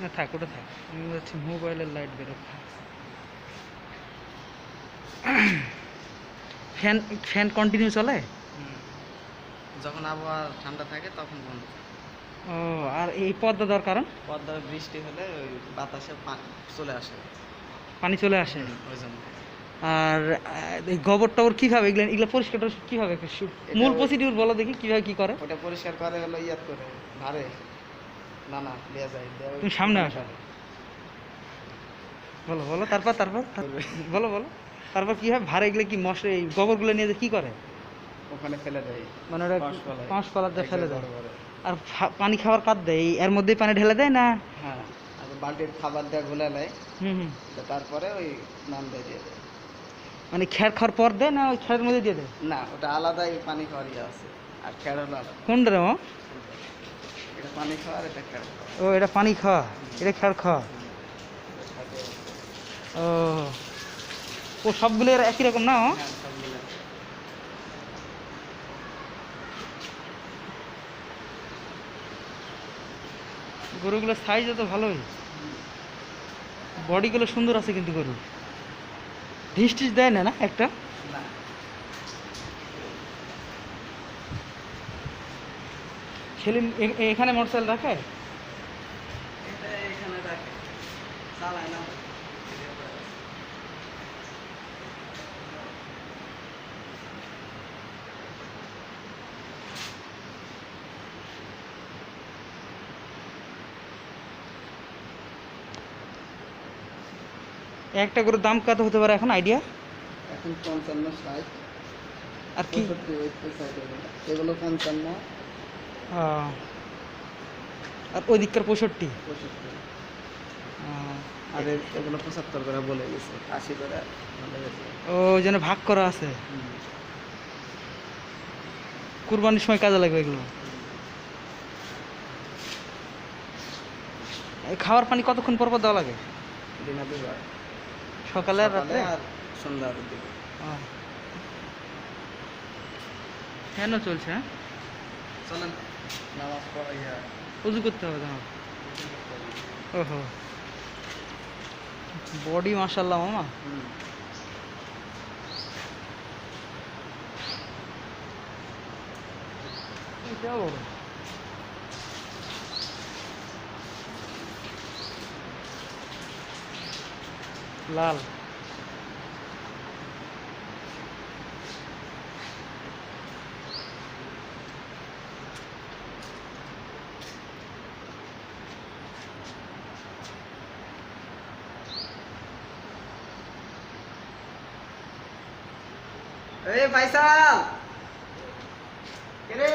না থাক, ওটা থাক। আমি বলছি মোবাইলের লাইট বেরোচ্ছে। ফ্যান ফ্যান কন্টিনিউ চলে? যখন আবহাওয়া ঠান্ডা থাকে তখন বন্ধ থাকে। ও, আর এই পর্দা দেওয়ার কারণ? পদ্মা বৃষ্টি হলে ওই বাতাসে চলে আসে। পানি চলে আসে। ওই জন্য আর এই গোবর টবর কীভাবে, এগুলো এগুলো পরিষ্কার কীভাবে? মূল প্রসিডিউর বলো দেখি, কীভাবে কী করে? ওটা পরিষ্কার করে হলো ইয়াত করে ভারে না দেওয়া যায়। তুমি সামনে আসো, বলো বলো, তারপর তারপর বলো বলো, তারপর কী হয়? ভারে এগুলো কি মশলা, এই গোবরগুলো নিয়ে কী করে? ওখানে ফেলে দেয়, মানে ওটা পাঁশ কলার দিয়ে ফেলে দেয়। করে। আর পানি খাওয়ার কাদ দেয় এর মধ্যেই পানি ঢেলে দেয় না? হ্যাঁ, আর বালতির খাবার দেওয়া গুলে নেয়। হুম। তারপরে ওই নাম দিয়ে দিয়ে দেয়। মানে খ্যার খাওয়ার পর দেয় না ওই খ্যারের মধ্যে দিয়ে দেয়? না, ওটা আলাদাই পানি খাওয়ার ইয়ে আছে, আর খেয়ার হলো আলাদা। কোনটা রে? এটা পানি খাওয়ার, এটা খেয়ার খাওয়া। ও, এটা পানি খাওয়া, এটা খ্যার খাওয়া। ও, ও সবগুলো একই রকম না? হ্যাঁ, সবগুলো। গরুগুলোর সাইজও তো ভালোই, বডিগুলো সুন্দর আছে কিন্তু গরু। ঢিস টিস দেয় না না একটা? না, সেলিম এখানে মোটরসাইকেল রাখে? এটা এখানে রাখে, চালায় না। একটা গরুর দাম কত হতে পারে এখন আইডিয়া? এখন 55, 60। আর কি? 65, এগুলো 55, আর ওই দিককার 65? 65। আর এগুলো 75 করে বলে গেছে, 80 করে বলে গেছে। ও, যেন ভাগ করা আছে, কুরবানির সময় কাজে লাগবে এগুলো। এই খাওয়ার পানি কতক্ষণ পর পর দেওয়া লাগে? দিনে দুবার, সকালে আর রাত্রে? আর সন্ধ্যার দিকে। ফ্যানও চলছে? হ্যাঁ, চলেন নামাজ পড়াইয়া উজু করতে হবে তোমার? ওহো, বডি মাশাআল্লাহ মামা। এটাও বড়। লাল। এই ফাইসাল কে রে?